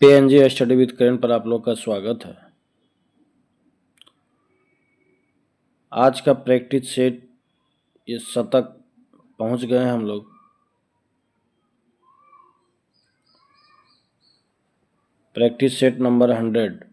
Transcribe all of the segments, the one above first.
PNG study with करण पर आप लोग का स्वागत है। आज का प्रैक्टिस सेट इस शतक पहुंच गए हैं हम लोग। Practice set number 100।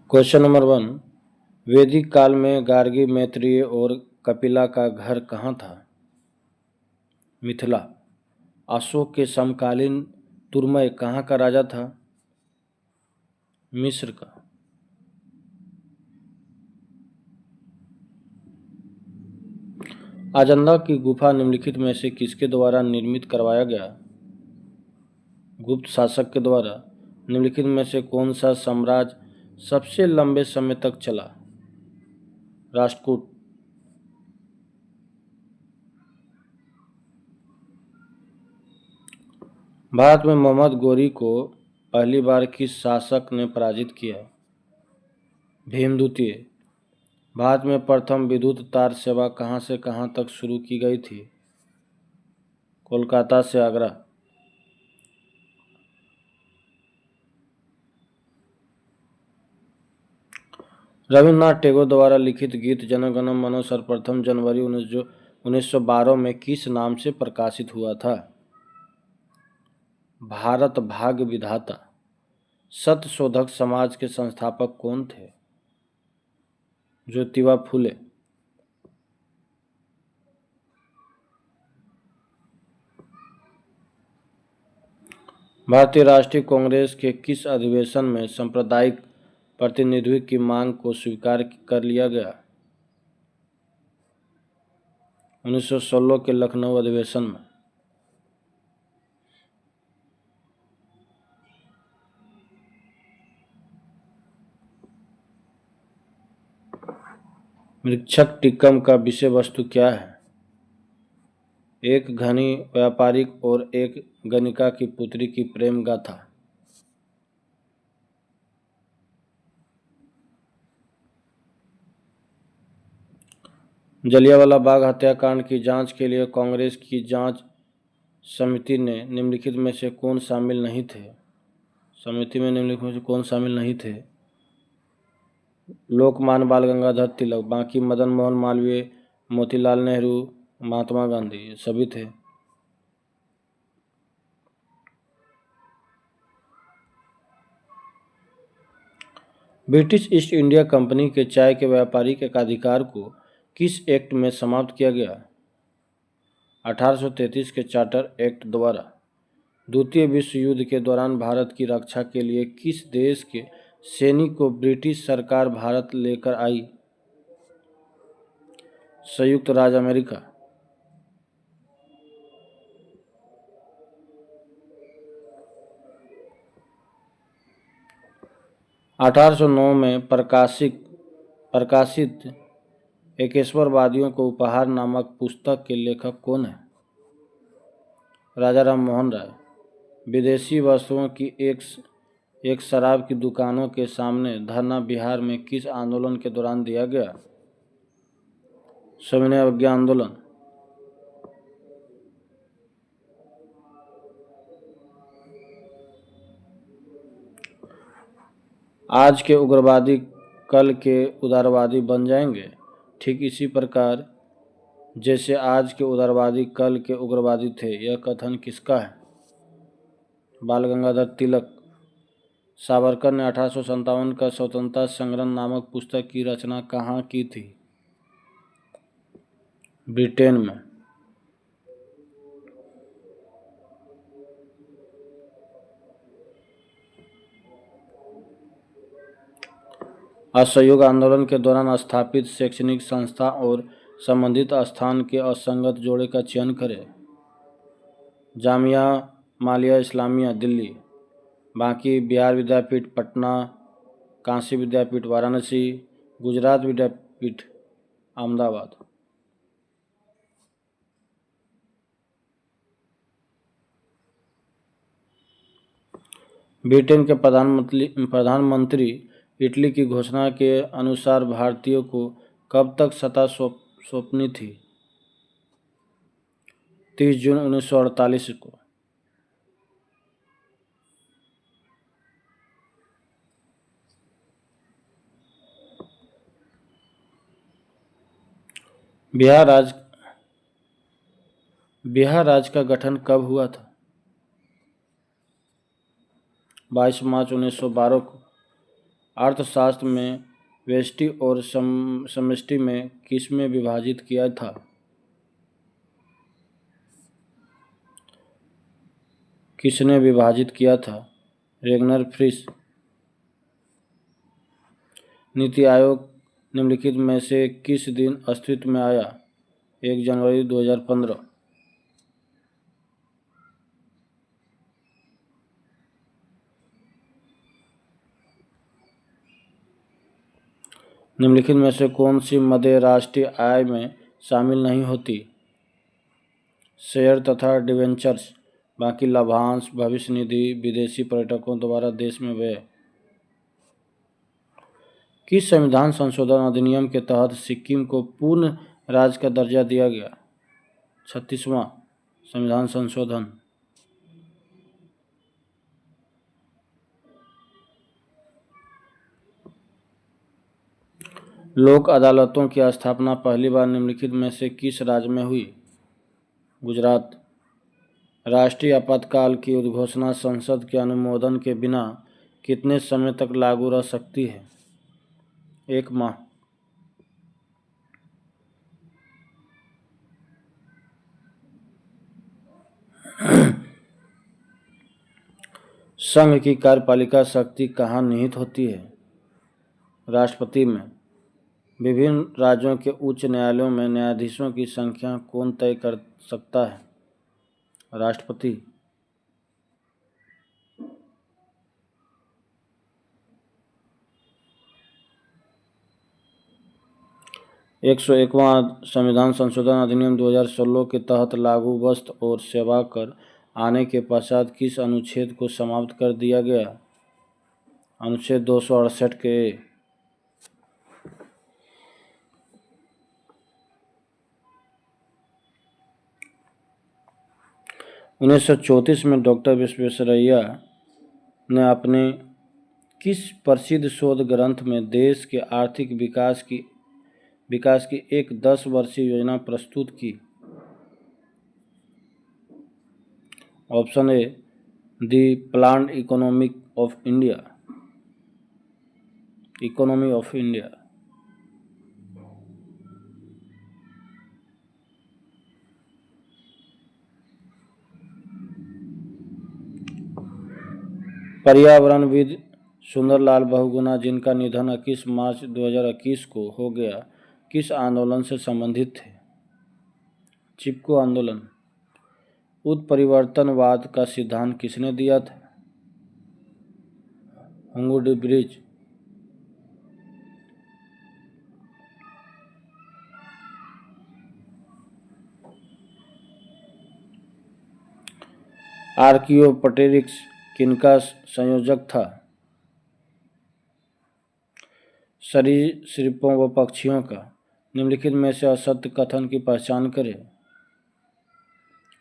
Question number 1, वैदिक काल में गार्गी, मैत्रेय और कपिला का घर कहाँ था? मिथिला। अशोक के समकालीन तुर्मय कहाँ का राजा था? मिस्र का। अजंता की गुफा निम्नलिखित में से किसके द्वारा निर्मित करवाया गया? गुप्त शासक के द्वारा। निम्नलिखित में से कौन सा साम्राज्य सबसे लंबे समय तक चला? राष्ट्रकूट। भारत में मोहम्मद गोरी को पहली बार किस शासक ने पराजित किया? भीम द्वितीय। भारत में प्रथम विद्युत तार सेवा कहाँ से कहाँ तक शुरू की गई थी? कोलकाता से आगरा। रविन्द्रनाथ टैगोर द्वारा लिखित गीत जन गण मन सर्वप्रथम जनवरी 1912 में किस नाम से प्रकाशित हुआ था? भारत भाग्य विधाता। सत्यशोधक समाज के संस्थापक कौन थे? ज्योतिबा फुले। भारतीय राष्ट्रीय कांग्रेस के किस अधिवेशन में सांप्रदायिक प्रतिनिधित्व की मांग को स्वीकार कर लिया गया? 1916 के लखनऊ अधिवेशन में। मृक्षक टिक्कम का विषय वस्तु क्या है? एक धनी व्यापारिक और एक गणिका की पुत्री की प्रेम गाथा। जलियांवाला बाग हत्याकांड की जांच के लिए कांग्रेस की जांच समिति ने निम्नलिखित में से कौन शामिल नहीं थे? समिति में निम्नलिखित में से कौन शामिल नहीं थे? लोकमान्य बाल गंगाधर तिलक, बांकी मदन मोहन मालवीय, मोतीलाल नेहरू, महात्मा गांधी, ये सभी थे। ब्रिटिश ईस्ट इंडिया कंपनी के चाय के व्यापारिक एकाधिकार को किस एक्ट में समाप्त किया गया? 1833 के चार्टर एक्ट द्वारा। द्वितीय विश्व युद्ध के दौरान भारत की रक्षा के लिए किस देश के सैनिक को ब्रिटिश सरकार भारत लेकर आई? संयुक्त राज्य अमेरिका। 1809 में प्रकाशित एकेश्वरवादियों को उपहार नामक पुस्तक के लेखक कौन है? राजा राम मोहन राय। विदेशी वस्तुओं की एक शराब की दुकानों के सामने धरना बिहार में किस आंदोलन के दौरान दिया गया? सविनय अवज्ञा आंदोलन। आज के उग्रवादी कल के उदारवादी बन जाएंगे। ठीक इसी प्रकार जैसे आज के उदारवादी कल के उग्रवादी थे, यह कथन किसका है? बाल गंगाधर तिलक। सावरकर ने 1857 का स्वतंत्रता संग्राम नामक पुस्तक की रचना कहाँ की थी? ब्रिटेन में। असहयोग आंदोलन के दौरान स्थापित शैक्षणिक संस्था और संबंधित स्थान के असंगत जोड़े का चयन करें। जामिया मिलिया इस्लामिया दिल्ली, बांकी बिहार विद्यापीठ पटना, काशी विद्यापीठ वाराणसी, गुजरात विद्यापीठ अहमदाबाद। ब्रिटेन के प्रधानमंत्री इटली की घोषणा के अनुसार भारतीयों को कब तक सत्ता सौंपनी थी? 30 जून 1948 को। बिहार राज्य का गठन कब हुआ था? 22 मार्च 1912 को। अर्थशास्त्र में व्यष्टि और समष्टि में किसमें विभाजित किया था? किसने विभाजित किया था? रेगनर फ्रिश। नीति आयोग निम्नलिखित में से किस दिन अस्तित्व में आया? 1 जनवरी 2015। निम्नलिखित में से कौन सी मदें राष्ट्रीय आय में शामिल नहीं होती? शेयर तथा डिवेंचर्स। बाकी लाभांश, भविष्य निधि, विदेशी पर्यटकों द्वारा देश में व्यय। किस संविधान संशोधन अधिनियम के तहत सिक्किम को पूर्ण राज्य का दर्जा दिया गया? 36वां संविधान संशोधन। लोक अदालतों की स्थापना पहली बार निम्नलिखित में से किस राज्य में हुई? गुजरात। राष्ट्रीय आपातकाल की उद्घोषणा संसद के अनुमोदन के बिना कितने समय तक लागू रह सकती है? 1 माह। संघ की कार्यपालिका शक्ति कहाँ निहित होती है? राष्ट्रपति में। विभिन्न राज्यों के उच्च न्यायालयों में न्यायाधीशों की संख्या कौन तय कर सकता है? राष्ट्रपति। एक सौ एकवां संविधान संशोधन अधिनियम 2016 के तहत लागू वस्तु और सेवा कर आने के पश्चात किस अनुच्छेद को समाप्त कर दिया गया? अनुच्छेद 268 के। 1934 में डॉक्टर विश्वेश्वरैया ने अपने किस प्रसिद्ध शोध ग्रंथ में देश के आर्थिक विकास की एक 10 वर्षीय योजना प्रस्तुत की? Option A, the planned economy of India. पर्यावरणविद सुंदरलाल बहुगुणा, जिनका निधन 21 मार्च 2021 को हो गया, किस आंदोलन से संबंधित थे? चिपको आंदोलन। उत्परिवर्तनवाद का सिद्धांत किसने दिया था? हुंगू डी ब्रिज। आर्कियोप्टेरिक्स किनका संयोजक था? सरीसृपों व पक्षियों का। निम्नलिखित में से असत्य कथन की पहचान करें।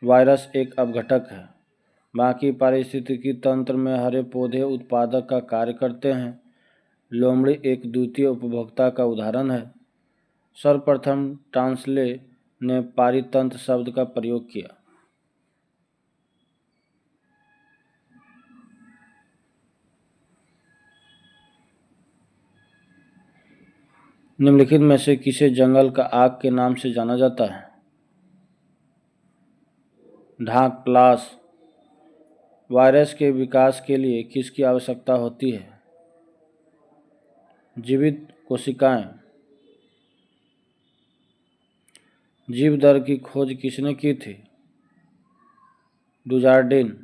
वायरस एक अपघटक है। बाकी पारिस्थितिकी तंत्र में हरे पौधे उत्पादक का कार्य करते हैं। लोमड़ी एक द्वितीय उपभोक्ता का उदाहरण है। सर्वप्रथम टांसले ने पारितंत्र शब्द का प्रयोग किया। निम्नलिखित में से किसे जंगल का आग के नाम से जाना जाता है? ढाक प्लास। वायरस के विकास के लिए किसकी आवश्यकता होती है? जीवित कोशिकाएं। जीव दर की खोज किसने की थी? डुजार्डिन।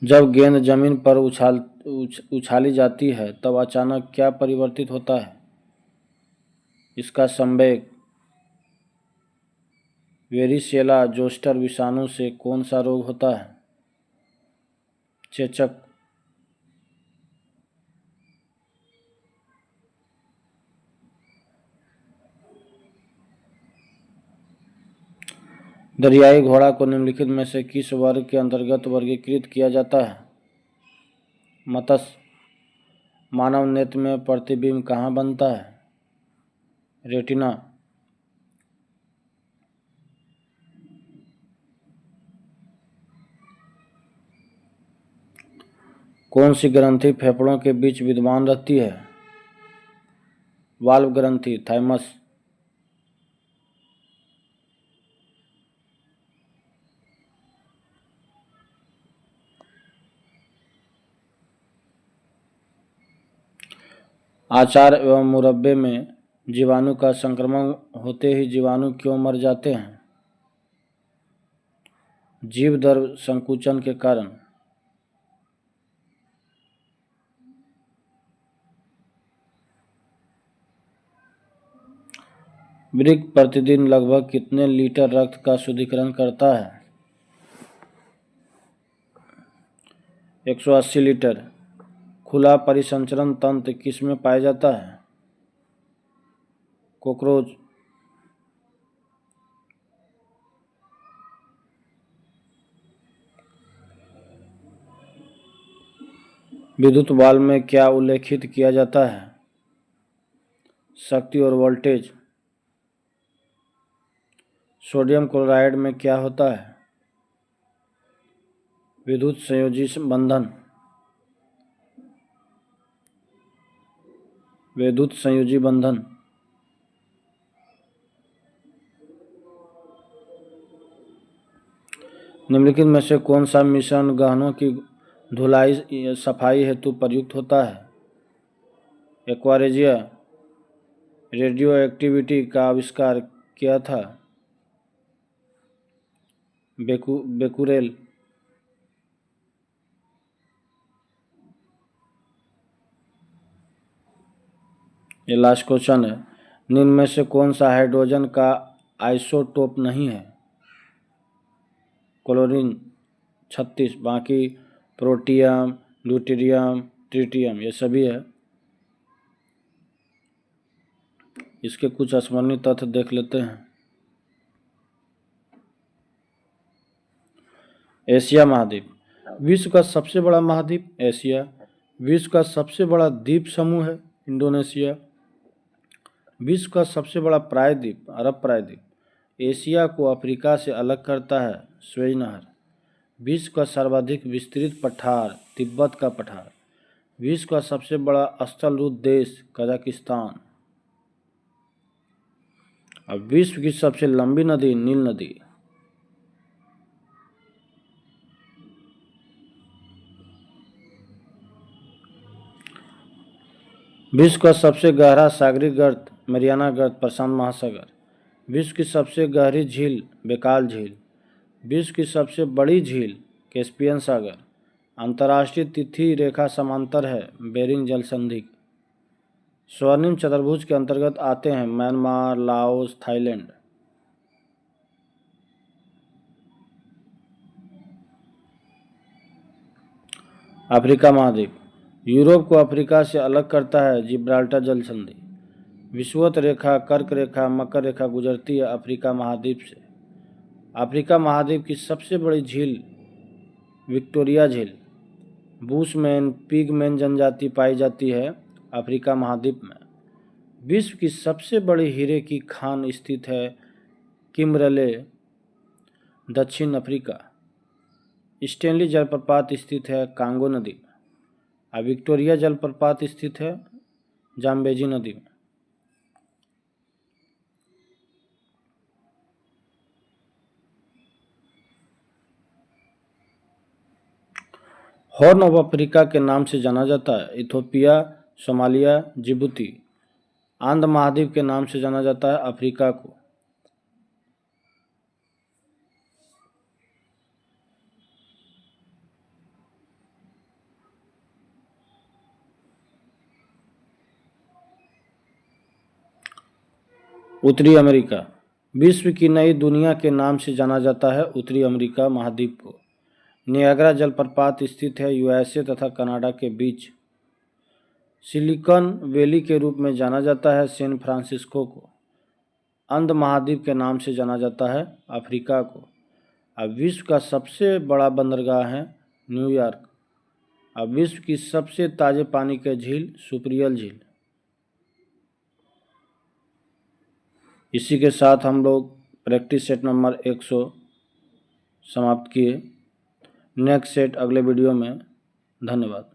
जब गेंद जमीन पर उछाली जाती है तब अचानक क्या परिवर्तित होता है? इसका संवेग वेरिसेला जोस्टर विषाणु से कौन सा रोग होता है? चेचक। दरियाई घोड़ा को निम्नलिखित में से किस वर्ग के अंतर्गत वर्गीकृत किया जाता है? मत्स्य। मानव नेत्र में प्रतिबिंब कहाँ बनता है? रेटिना। कौन सी ग्रंथि फेफड़ों के बीच विद्यमान रहती है? वाल्व ग्रंथि, थाइमस। अचार एवं मुरब्बे में जीवाणु का संक्रमण होते ही जीवाणु क्यों मर जाते हैं? जीव दर संकुचन के कारण। वृक्क प्रतिदिन लगभग कितने लीटर रक्त का शुद्धिकरण करता है? 180 लीटर। खुला परिसंचरण तंत्र किसमें पाया जाता है? कॉकरोच। विद्युत वाल्व में क्या उल्लेखित किया जाता है? शक्ति और वोल्टेज। सोडियम क्लोराइड में क्या होता है? विद्युत संयोजी बंधन। विद्युत संयोजी बंधन। निम्नलिखित में से कौन सा मिश्रण गहनों की धुलाई सफाई हेतु प्रयुक्त होता है? एक्वारेजिया। रेडियो एक्टिविटी का आविष्कार किया था? बेकुरेल। ये लास्ट क्वेश्चन है। निम्न में से कौन सा हाइड्रोजन का आइसोटोप नहीं है? क्लोरीन 36। बाकी प्रोटियम, ड्यूटेरियम, ट्रिटियम ये सभी है। इसके कुछ स्मरणीय तथ्य देख लेते हैं। एशिया महाद्वीप। विश्व का सबसे बड़ा महाद्वीप एशिया। विश्व का सबसे बड़ा द्वीप समूह है इंडोनेशिया। विश्व का सबसे बड़ा प्रायद्वीप अरब प्रायद्वीप। एशिया को अफ्रीका से अलग करता है स्वेज नहर। विश्व का सर्वाधिक विस्तृत पठार तिब्बत का पठार। विश्व का सबसे बड़ा स्थलरूप देश कजाकिस्तान। और विश्व की सबसे लंबी नदी नील नदी। विश्व का सबसे गहरा सागरीय गर्त मरियाना गर्त प्रशांत महासागर। विश्व की सबसे गहरी झील बेकाल झील। विश्व की सबसे बड़ी झील कैस्पियन सागर। अंतर्राष्ट्रीय तिथि रेखा समांतर है बेरिंग जल संधि। स्वर्णिम चतुर्भुज के अंतर्गत आते हैं म्यांमार, लाओस, थाईलैंड। अफ्रीका महाद्वीप। यूरोप को अफ्रीका से अलग करता है जिब्राल्टर जल संधि। विषुवत रेखा, कर्क रेखा, मकर रेखा गुजरती है अफ्रीका महाद्वीप से। अफ्रीका महाद्वीप की सबसे बड़ी झील विक्टोरिया झील। बुशमैन पिगमैन जनजाति पाई जाती है अफ्रीका महाद्वीप में। विश्व की सबसे बड़ी हीरे की खान स्थित है किम्बरले दक्षिण अफ्रीका। स्टेनली जलप्रपात स्थित है कांगो नदी में। और विक्टोरिया जलप्रपात स्थित है जाम्बेजी नदी में। हॉर्न ऑफ अफ्रीका के नाम से जाना जाता है इथोपिया, सोमालिया, जिबूती। आंध्र महाद्वीप के नाम से जाना जाता है अफ्रीका को। उत्तरी अमेरिका। विश्व की नई दुनिया के नाम से जाना जाता है उत्तरी अमेरिका महाद्वीप को। नियाग्रा जलप्रपात स्थित है यूएसए तथा कनाडा के बीच। सिलिकॉन वैली के रूप में जाना जाता है सैन फ्रांसिस्को को। अंध महाद्वीप के नाम से जाना जाता है अफ्रीका को। अब विश्व का सबसे बड़ा बंदरगाह है न्यूयॉर्क। अब विश्व की सबसे ताज़े पानी की झील सुपरियल झील। इसी के साथ हम लोग प्रैक्टिस सेट नंबर 100 समाप्त किए। नेक्स्ट सेट अगले वीडियो में। धन्यवाद।